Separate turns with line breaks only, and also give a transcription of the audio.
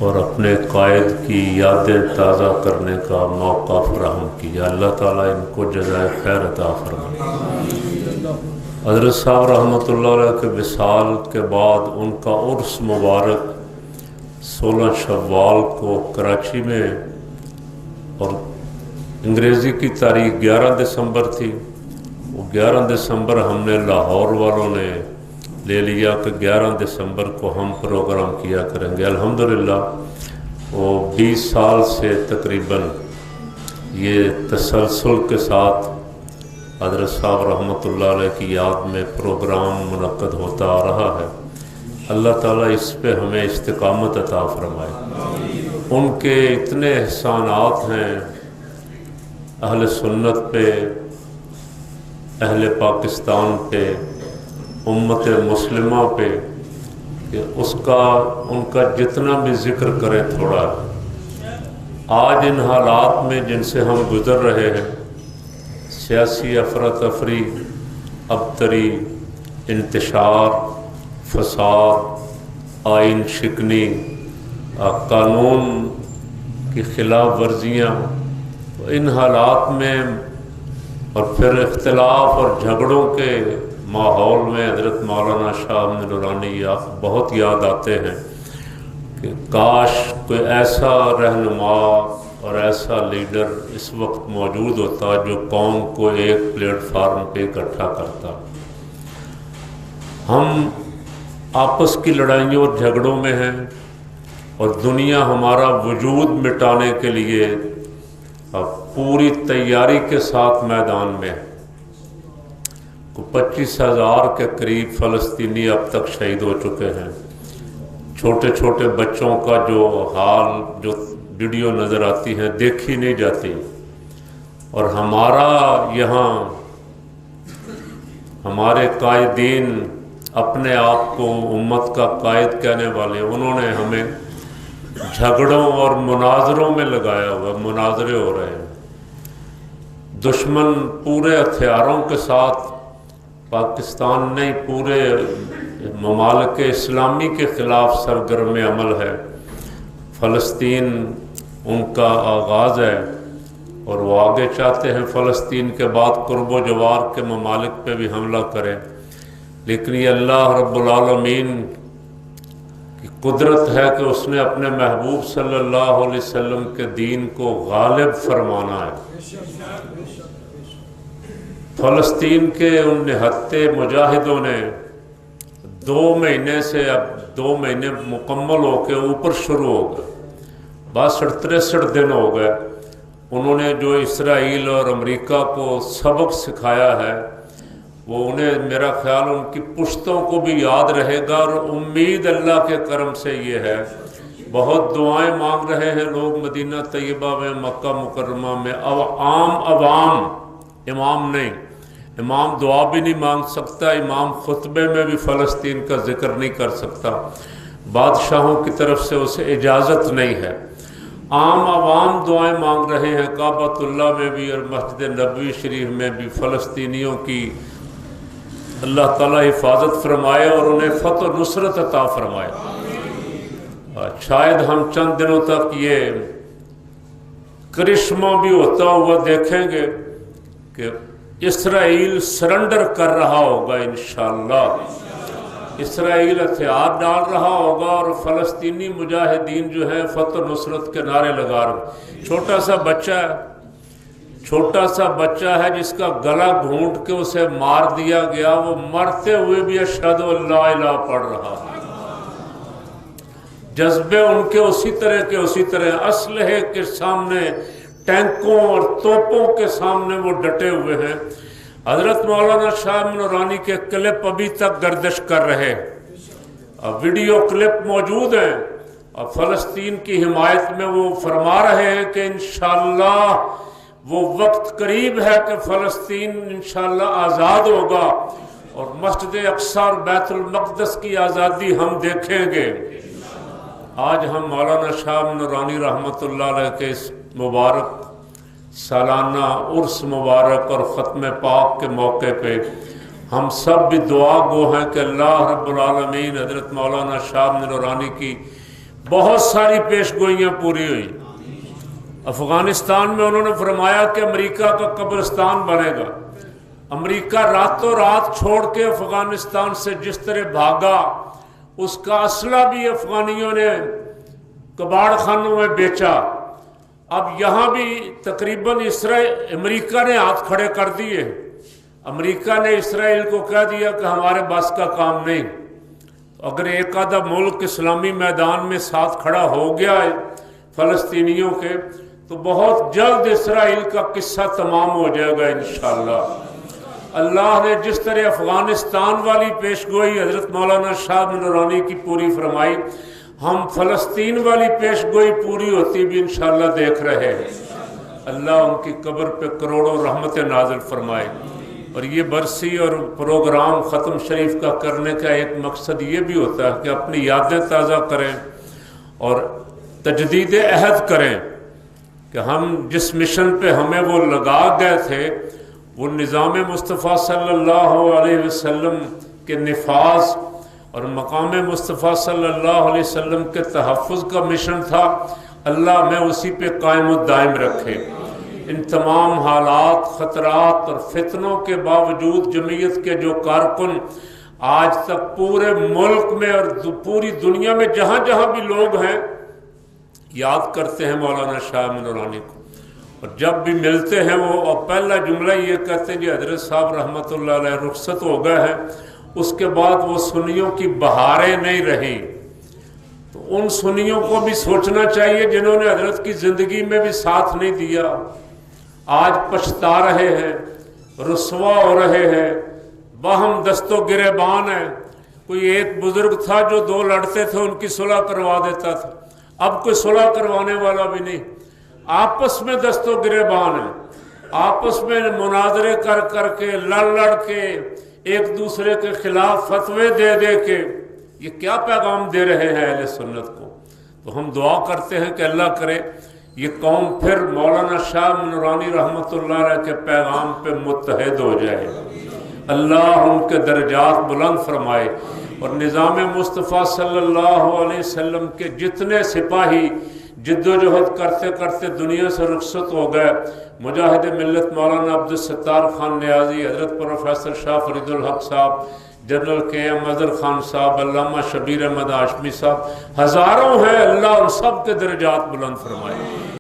اور اپنے قائد کی یادیں تازہ کرنے کا موقع فراہم کیا۔ اللہ تعالیٰ ان کو جزائے خیر عطا فرمائے۔ حضرت صاحب رحمۃ اللہ علیہ کے وصال کے بعد ان کا عرس مبارک 16 شوال کو کراچی میں، اور انگریزی کی تاریخ 11 دسمبر تھی، وہ 11 دسمبر ہم نے لاہور والوں نے لے لیا کہ 11 دسمبر کو ہم پروگرام کیا کریں گے۔ الحمدللہ وہ 20 سال سے تقریباً یہ تسلسل کے ساتھ حضرت صاحب رحمۃ اللہ علیہ کی یاد میں پروگرام منعقد ہوتا آ رہا ہے۔ اللہ تعالیٰ اس پہ ہمیں استقامت عطا فرمائے۔ ان کے اتنے احسانات ہیں اہل سنت پہ، اہل پاکستان پہ، امت مسلمہ پہ، کہ ان کا جتنا بھی ذکر کرے تھوڑا ہے۔ آج ان حالات میں جن سے ہم گزر رہے ہیں، سیاسی افراتفری، ابتری، انتشار، فساد، آئین شکنی، قانون کی خلاف ورزیاں، ان حالات میں اور پھر اختلاف اور جھگڑوں کے ماحول میں حضرت مولانا شاہ احمد نورانی بہت یاد آتے ہیں کہ کاش کوئی ایسا رہنما اور ایسا لیڈر اس وقت موجود ہوتا جو قوم کو ایک پلیٹ فارم پہ اکٹھا کرتا۔ ہم آپس کی لڑائیوں اور جھگڑوں میں ہیں، اور دنیا ہمارا وجود مٹانے کے لیے پوری تیاری کے ساتھ میدان میں ہے۔ 25,000 کے قریب فلسطینی اب تک شہید ہو چکے ہیں۔ چھوٹے چھوٹے بچوں کا جو حال، جو ویڈیو نظر آتی ہیں، دیکھی نہیں جاتی، اور ہمارا یہاں ہمارے قائدین اپنے آپ کو امت کا قائد کہنے والے، انہوں نے ہمیں جھگڑوں اور مناظروں میں لگایا ہوا، مناظرے ہو رہے ہیں۔ دشمن پورے ہتھیاروں کے ساتھ پاکستان نہیں، پورے ممالک اسلامی کے خلاف سرگرم عمل ہے۔ فلسطین ان کا آغاز ہے، اور وہ آگے چاہتے ہیں فلسطین کے بعد قرب و جوار کے ممالک پہ بھی حملہ کریں، لیکن یہ اللہ رب العالمین کی قدرت ہے کہ اس نے اپنے محبوب صلی اللہ علیہ وسلم کے دین کو غالب فرمانا ہے۔ فلسطین کے ان نہتے مجاہدوں نے 2 مہینے سے، اب 2 مہینے مکمل ہو کے اوپر شروع ہو گئے، 62-63 دن ہو گئے، انہوں نے جو اسرائیل اور امریکہ کو سبق سکھایا ہے وہ انہیں، میرا خیال ان کی پشتوں کو بھی یاد رہے گا، اور امید اللہ کے کرم سے یہ ہے، بہت دعائیں مانگ رہے ہیں لوگ مدینہ طیبہ میں، مکہ مکرمہ میں، عوام، امام نہیں، امام دعا بھی نہیں مانگ سکتا، امام خطبے میں بھی فلسطین کا ذکر نہیں کر سکتا، بادشاہوں کی طرف سے اسے اجازت نہیں ہے۔ عوام دعائیں مانگ رہے ہیں، کعبۃ اللہ میں بھی اور مسجد نبوی شریف میں بھی فلسطینیوں کی اللہ تعالیٰ حفاظت فرمائے اور انہیں فتح و نصرت عطا فرمائے۔ شاید ہم چند دنوں تک یہ کرشمہ بھی ہوتا ہوا دیکھیں گے کہ اسرائیل سرنڈر کر رہا ہوگا، انشاءاللہ اسرائیل ہتھیار ڈال رہا ہوگا، اور فلسطینی مجاہدین جو ہیں فتح و نصرت کے نعرے لگا رہے۔ چھوٹا سا بچہ ہے جس کا گلا گھونٹ کے اسے مار دیا گیا، وہ مرتے ہوئے بھی اشہد ان لا الہ پڑھ رہا ہے۔ جذبے ان کے اسی طرح اسلحے کے سامنے، ٹینکوں اور توپوں کے سامنے وہ ڈٹے ہوئے ہیں۔ حضرت مولانا شاہ احمد نورانی کے کلپ ابھی تک گردش کر رہے، ویڈیو کلپ موجود ہیں، اور فلسطین کی حمایت میں وہ فرما رہے ہیں کہ انشاءاللہ وہ وقت قریب ہے کہ فلسطین انشاءاللہ آزاد ہوگا، اور مسجد اقصی اور بیت المقدس کی آزادی ہم دیکھیں گے۔ آج ہم مولانا شاہ احمد نورانی رحمۃ اللہ علیہ کے اس مبارک سالانہ عرس مبارک اور ختم پاک کے موقع پہ ہم سب بھی دعا گو ہیں کہ اللہ رب العالمین حضرت مولانا شاہ احمد نورانی کی بہت ساری پیش گوئیاں پوری ہوئی۔ افغانستان میں انہوں نے فرمایا کہ امریکہ کا قبرستان بنے گا۔ امریکہ راتوں رات چھوڑ کے افغانستان سے جس طرح بھاگا، اس کا اسلحہ بھی افغانیوں نے کباڑ خانوں میں بیچا۔ اب یہاں بھی تقریباً امریکہ نے ہاتھ کھڑے کر دیے۔ امریکہ نے اسرائیل کو کہہ دیا کہ ہمارے بس کا کام نہیں۔ اگر ایک آدھا ملک اسلامی میدان میں ساتھ کھڑا ہو گیا ہے فلسطینیوں کے، تو بہت جلد اسرائیل کا قصہ تمام ہو جائے گا انشاءاللہ۔ اللہ نے جس طرح افغانستان والی پیش گوئی حضرت مولانا شاہ نورانی کی پوری فرمائی، ہم فلسطین والی پیش گوئی پوری ہوتی بھی انشاءاللہ دیکھ رہے ہیں۔ اللہ ان کی قبر پہ کروڑوں رحمت نازل فرمائے۔ اور یہ برسی اور پروگرام ختم شریف کا کرنے کا ایک مقصد یہ بھی ہوتا ہے کہ اپنی یادیں تازہ کریں اور تجدید عہد کریں کہ ہم جس مشن پہ ہمیں وہ لگا گئے تھے، وہ نظام مصطفیٰ صلی اللہ علیہ وسلم کے نفاذ اور مقام مصطفیٰ صلی اللہ علیہ وسلم کے تحفظ کا مشن تھا۔ اللہ ہمیں اسی پہ قائم و دائم رکھے۔ ان تمام حالات، خطرات اور فتنوں کے باوجود جمعیت کے جو کارکن آج تک پورے ملک میں اور پوری دنیا میں جہاں جہاں بھی لوگ ہیں یاد کرتے ہیں مولانا شاہ نورانی کو، اور جب بھی ملتے ہیں وہ پہلا جملہ یہ کہتے ہیں کہ حضرت صاحب رحمۃ اللہ علیہ رخصت ہو گئے ہیں۔ اس کے بعد وہ سنیوں کی بہاریں نہیں رہی۔ تو ان سنیوں کو بھی سوچنا چاہیے جنہوں نے حضرت کی زندگی میں بھی ساتھ نہیں دیا، آج پچھتا رہے ہیں، رسوا ہو رہے ہیں، باہم دست و گریبان ہیں۔ کوئی ایک بزرگ تھا جو دو لڑتے تھے، ان کی صلح کروا دیتا تھا، اب کوئی صلح کروانے والا بھی نہیں، آپس میں دست و گریبان ہیں، آپس میں مناظرے کر کر کے، لڑ کے، ایک دوسرے کے خلاف فتوے دے کے یہ کیا پیغام دے رہے ہیں اہل سنت کو۔ تو ہم دعا کرتے ہیں کہ اللہ کرے یہ قوم پھر مولانا شاہ نورانی رحمۃ اللہ علیہ کے پیغام پہ متحد ہو جائے، اللہ ان کے درجات بلند فرمائے، اور نظام مصطفیٰ صلی اللہ علیہ وسلم کے جتنے سپاہی جد و جہد کرتے کرتے دنیا سے رخصت ہو گئے، مجاہد ملت مولانا عبدالستار خان نیازی، حضرت پروفیسر شاہ فرید الحق صاحب، جنرل کے ایم اظہر خان صاحب، علامہ شبیر احمد ہاشمی صاحب، ہزاروں ہیں، اللہ ان سب کے درجات بلند فرمائے۔